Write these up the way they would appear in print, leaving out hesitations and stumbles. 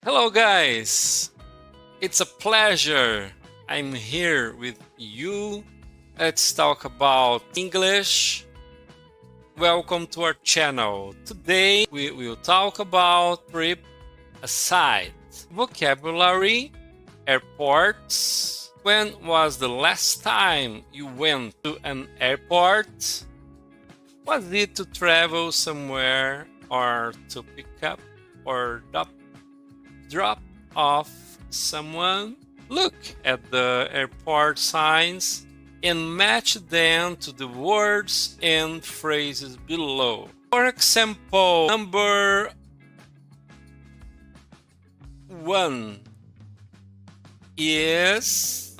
Hello guys, it's a pleasure. I'm here with you. Let's talk about English. Welcome to our channel. Today we will talk about TripAside, vocabulary, airports. When was the last time you went to an airport? Was it to travel somewhere or to pick up or drop off someone? Look at the airport signs and match them to the words and phrases below. For example, number 1 is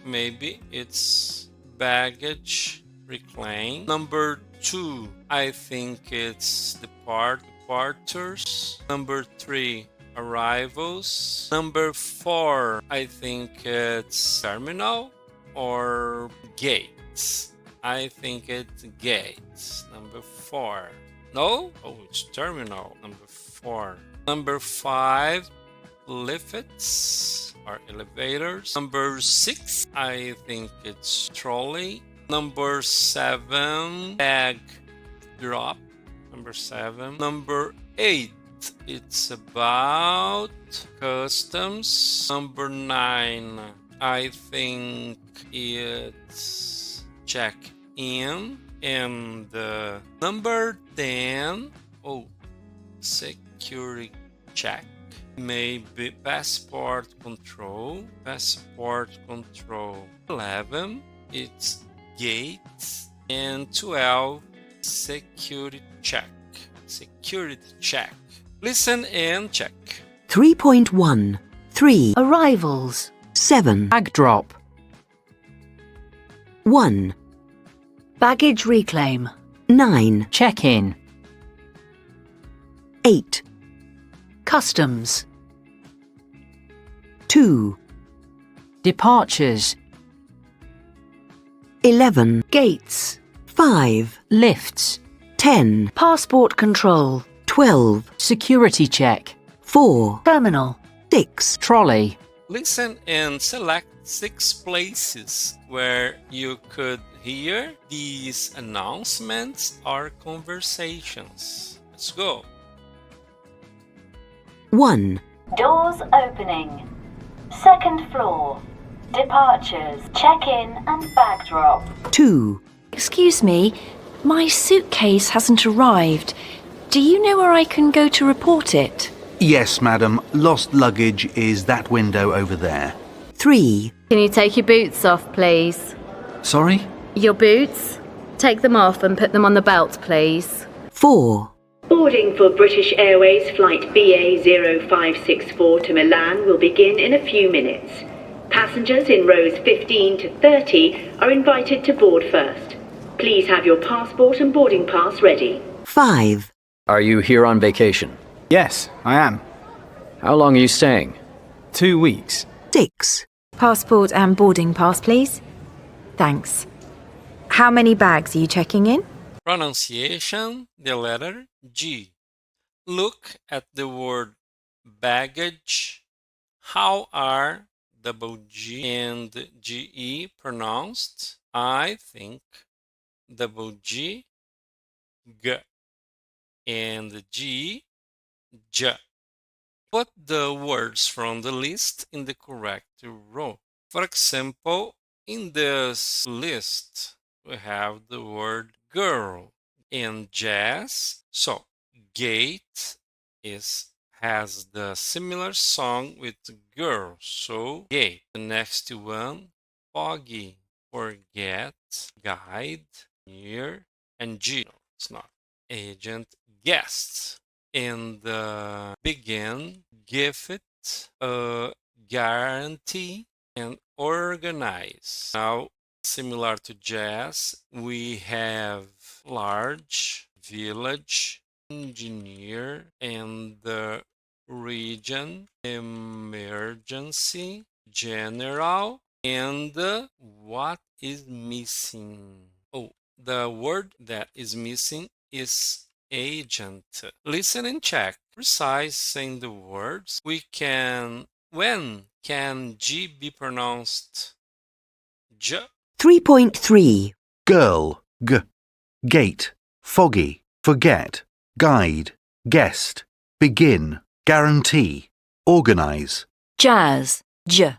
maybe it's baggage reclaim. Number 2, I think it's departures. Number 3, arrivals. Number 4, I think it's terminal or gates. I think it's gates. Number 4. No? Oh, it's terminal. Number 4. Number 5, lifts or elevators. Number 6, I think it's trolley. Number 7, bag drop. Number 7. Number 8, it's about customs. Number 9, I think it's check in. And number 10, security check. Maybe passport control. 11, it's gates. And 12, security check. Listen and check. 3.1 3 Arrivals. 7 Bag drop. 1 Baggage reclaim. 9 Check-in. 8 Customs. 2 Departures. 11 Gates. 5 Lifts. 10 Passport control. 12 Security check. 4 Terminal. 6 Trolley. Listen and select 6 places where you could hear these announcements or conversations. Let's go. 1 Doors opening. Second floor. Departures, check-in and bag drop. 2 Excuse me, my suitcase hasn't arrived. Do you know where I can go to report it? Yes, madam. Lost luggage is that window over there. 3 Can you take your boots off, please? Sorry? Your boots? Take them off and put them on the belt, please. 4 Boarding for British Airways flight BA0564 to Milan will begin in a few minutes. Passengers in rows 15 to 30 are invited to board first. Please have your passport and boarding pass ready. 5 Are you here on vacation? Yes, I am. How long are you staying? 2 weeks. 6 Passport and boarding pass, please. Thanks. How many bags are you checking in? Pronunciation, the letter G. Look at the word baggage. How are double G and GE pronounced? I think double G, G, and G, J. Put the words from the list in the correct row. For example, in this list, we have the word girl and jazz. So, gate has the similar song with girl. So, gate. The next one, foggy, forget, guide, near, and G. No, it's not. Agent, guest. And begin, gift, guarantee, and organize. Now, similar to jazz, we have large, village, engineer, and the region, emergency, general, and what is missing. The word that is missing is agent. Listen and check. Precise in the words. When can G be pronounced J? 3.3. Girl, g. Gate, foggy, forget, guide, guest, begin, guarantee, organize. Jazz, J.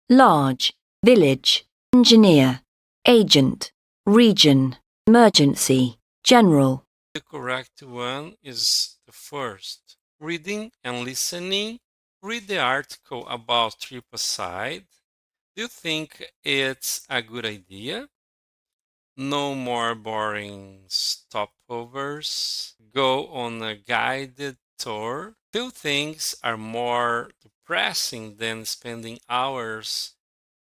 Large, village, engineer, agent, region, emergency, general. The correct one is the first. Reading and listening. Read the article about TripAside. Do you think it's a good idea? No more boring stopovers. Go on a guided tour. Few things are more depressing than spending hours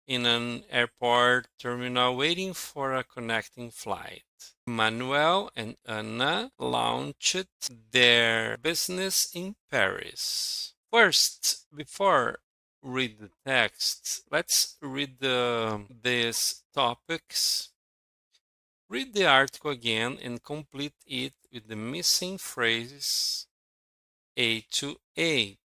in an airport terminal waiting for a connecting flight. Manuel and Anna launched their business in Paris. First, before read the text, let's read these topics. Read the article again and complete it with the missing phrases A to 8.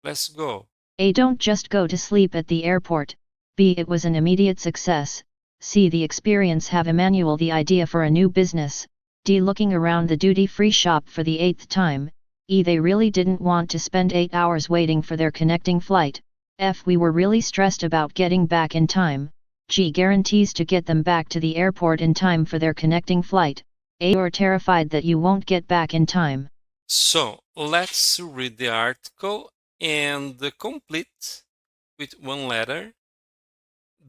Let's go. A. Don't just go to sleep at the airport. B. It was an immediate success. C. The experience have Emmanuel the idea for a new business. D. Looking around the duty-free shop for the 8th time. E. They really didn't want to spend 8 hours waiting for their connecting flight. F. We were really stressed about getting back in time. G. Guarantees to get them back to the airport in time for their connecting flight. A. You're terrified that you won't get back in time. So, let's read the article and complete with one letter.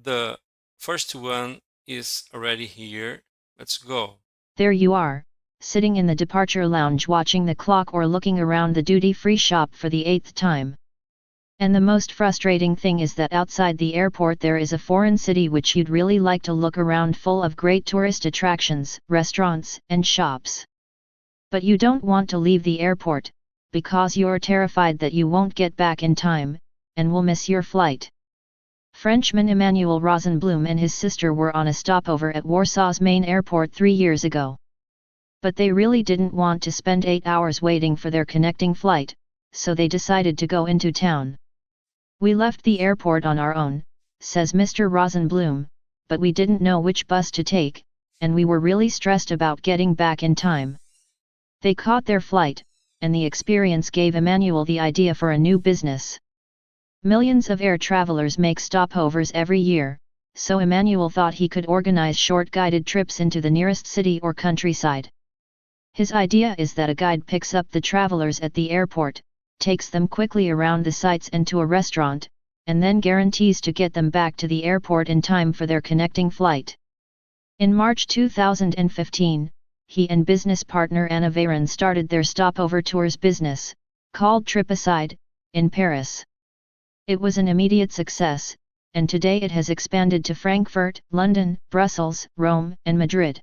The first one is already here. Let's go. There you are, sitting in the departure lounge watching the clock or looking around the duty-free shop for the 8th time. And the most frustrating thing is that outside the airport there is a foreign city which you'd really like to look around, full of great tourist attractions, restaurants, and shops. But you don't want to leave the airport, because you're terrified that you won't get back in time, and will miss your flight. Frenchman Emmanuel Rosenblum and his sister were on a stopover at Warsaw's main airport 3 years ago. But they really didn't want to spend 8 hours waiting for their connecting flight, so they decided to go into town. We left the airport on our own, says Mr. Rosenblum, but we didn't know which bus to take, and we were really stressed about getting back in time. They caught their flight, and the experience gave Emmanuel the idea for a new business. Millions of air travelers make stopovers every year, so Emmanuel thought he could organize short guided trips into the nearest city or countryside. His idea is that a guide picks up the travelers at the airport, takes them quickly around the sites and to a restaurant, and then guarantees to get them back to the airport in time for their connecting flight. In March 2015, he and business partner Anna Veyron started their stopover tours business, called TripAside, in Paris. It was an immediate success, and today it has expanded to Frankfurt, London, Brussels, Rome, and Madrid.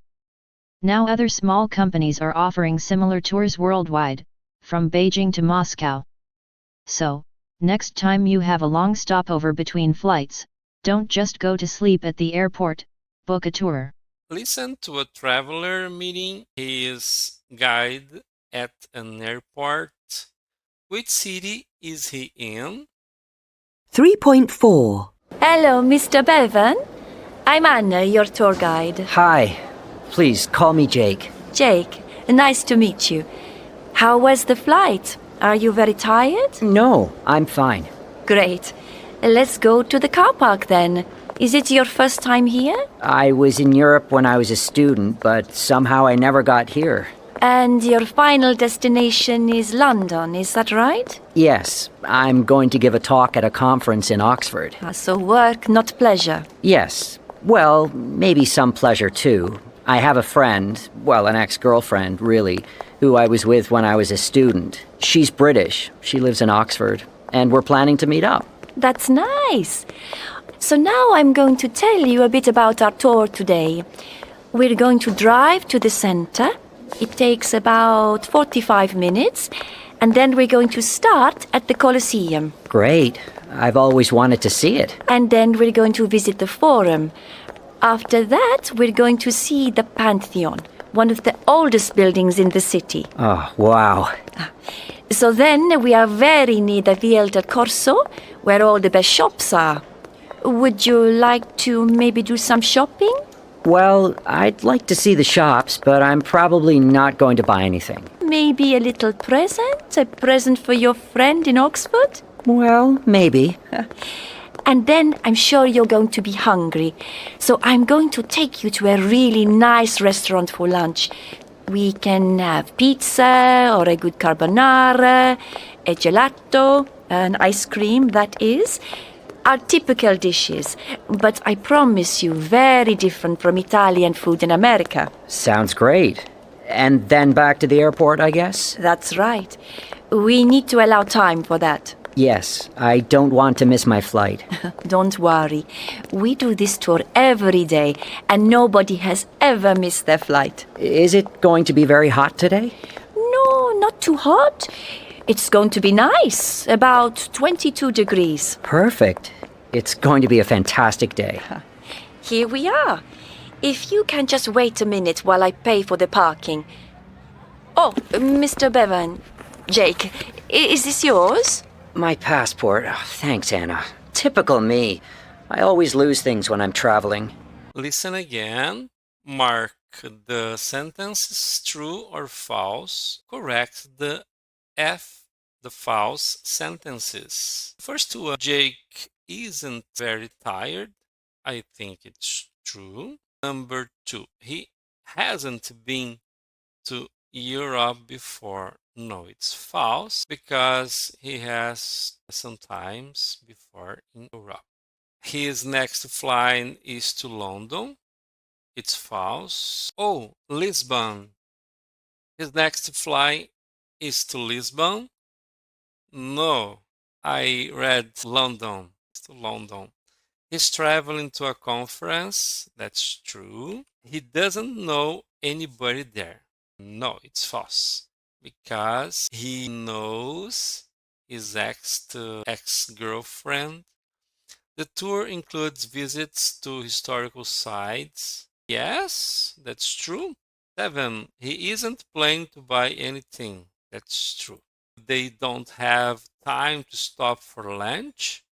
Now other small companies are offering similar tours worldwide, from Beijing to Moscow. So, next time you have a long stopover between flights, don't just go to sleep at the airport, book a tour. Listen to a traveler meeting his guide at an airport. Which city is he in? 3.4. Hello, Mr. Bevan. I'm Anna, your tour guide. Hi. Please call me Jake. Jake, nice to meet you. How was the flight? Are you very tired? No, I'm fine. Great. Let's go to the car park then. Is it your first time here? I was in Europe when I was a student, but somehow I never got here. And your final destination is London, is that right? Yes, I'm going to give a talk at a conference in Oxford. So work, not pleasure. Yes. Well, maybe some pleasure too. I have a friend, well, an ex-girlfriend, really, who I was with when I was a student. She's British. She lives in Oxford, and we're planning to meet up. That's nice. So now I'm going to tell you a bit about our tour today. We're going to drive to the center. It takes about 45 minutes, and then we're going to start at the Colosseum. Great. I've always wanted to see it. And then we're going to visit the Forum. After that, we're going to see the Pantheon. one of the oldest buildings in the city. Oh, wow. So then we are very near the Via del Corso, where all the best shops are. Would you like to maybe do some shopping? Well, I'd like to see the shops, but I'm probably not going to buy anything. Maybe a little present? A present for your friend in Oxford? Well, maybe. And then I'm sure you're going to be hungry. So I'm going to take you to a really nice restaurant for lunch. We can have pizza or a good carbonara, a gelato, an ice cream, that is. Our typical dishes, but I promise you very different from Italian food in America. Sounds great. And then back to the airport, I guess? That's right. We need to allow time for that. Yes, I don't want to miss my flight. Don't worry. We do this tour every day, and nobody has ever missed their flight. Is it going to be very hot today? No, not too hot. It's going to be nice, about 22 degrees. Perfect. It's going to be a fantastic day. Here we are. If you can just wait a minute while I pay for the parking. Oh, Mr. Bevan, Jake, is this yours? My passport. Oh, thanks, Anna. Typical me. I always lose things when I'm traveling. Listen again. Mark the sentences true or false. Correct the false sentences. First one, Jake isn't very tired. I think it's true. Number 2, he hasn't been to Europe before. No, it's false because he has sometimes before in Europe. His next flight is to London. It's false. Oh, Lisbon. His next flight is to Lisbon. No, I read London. It's to London. He's traveling to a conference. That's true. He doesn't know anybody there. No, it's false. Because he knows his ex-girlfriend. The tour includes visits to historical sites. Yes, that's true. 7, he isn't planning to buy anything. That's true. They don't have time to stop for lunch.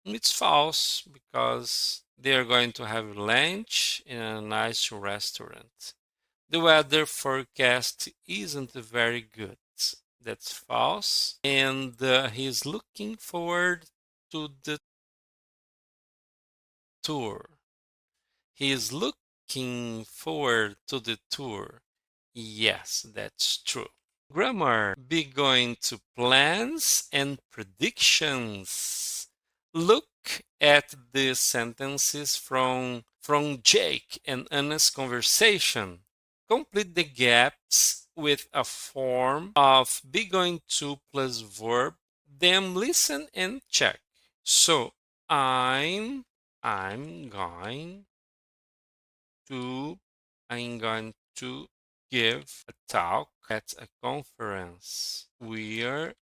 It's false because they are going to have lunch in a nice restaurant. The weather forecast isn't very good. That's false. And he's looking forward to the tour. He's looking forward to the tour. Yes, that's true. Grammar. Be going to plans and predictions. Look at the sentences from Jake and Anna's conversation. Complete the gaps with a form of be going to plus verb. Then listen and check. So I'm going to give a talk at a conference. We are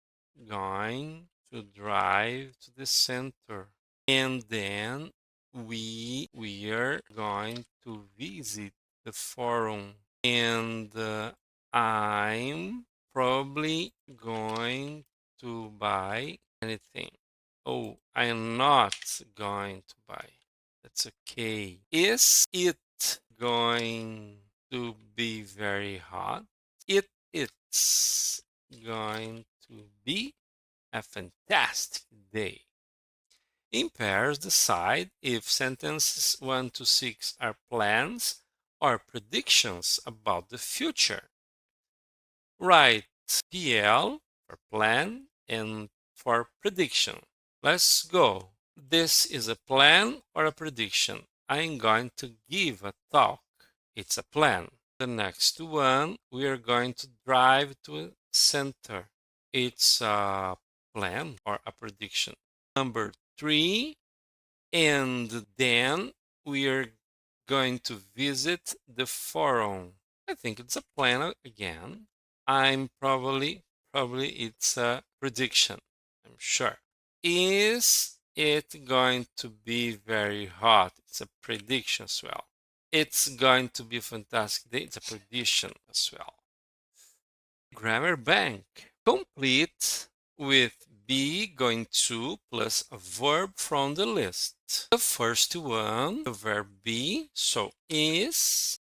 going to drive to the center, and then we are going to visit the forum, and I'm probably going to buy anything. Oh, I'm not going to buy. That's okay. Is it going to be very hot? It's going to be a fantastic day. In pairs, decide if sentences 1 to 6 are plans or predictions about the future. Write PL for plan and for prediction. Let's go. This is a plan or a prediction. I'm going to give a talk. It's a plan. The next one, we are going to drive to a center. It's a plan or a prediction. Number 3, and then we are going to visit the forum. I think it's a plan again. I'm probably it's a prediction. I'm sure. Is it going to be very hot? It's a prediction as well. It's going to be a fantastic day. It's a prediction as well. Grammar bank. Complete with be going to plus a verb from the list. The first one, the verb be. So is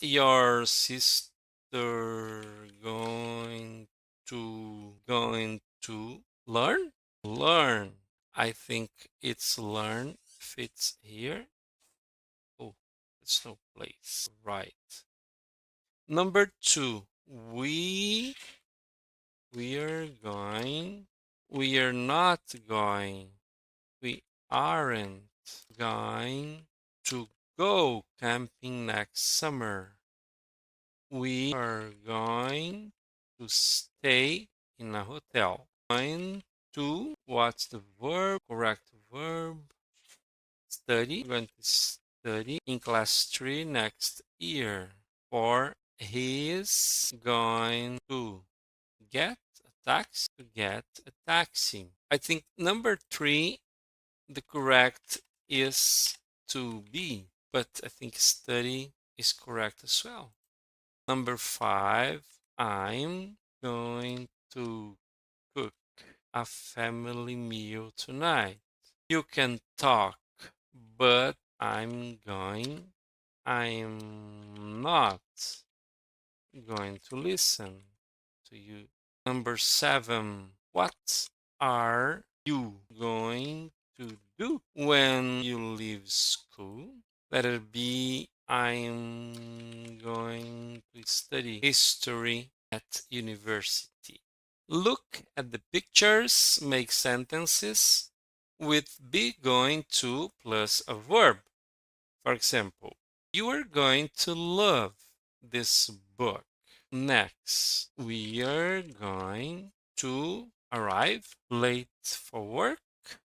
your sister going to learn? Learn. I think it's learn fits here. Oh, it's no place. Right. Number 2, we are going. We are not going. We aren't going to go camping next summer. We are going to stay in a hotel. Going to, what's the verb? Correct verb. Study. We're going to study in class 3 next year. Or he's going to get a taxi. I think number 3, the correct is to be, but I think study is correct as well. Number 5, I'm going to cook a family meal tonight. You can talk, but I'm not going to listen to you. Number 7, what are you going to do when you leave school? Letter B, I'm going to study history at university. Look at the pictures, make sentences with be going to plus a verb. For example, you are going to love this book. Next, we are going to arrive late for work,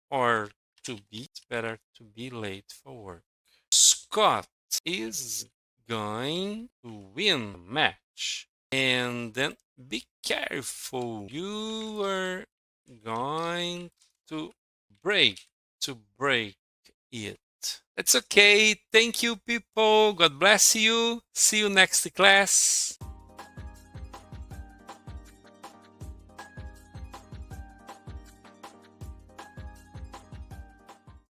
or it's better to be late for work. Scott is going to win the match. And then be careful. You are going to break it. It's okay. Thank you, people. God bless you. See you next class.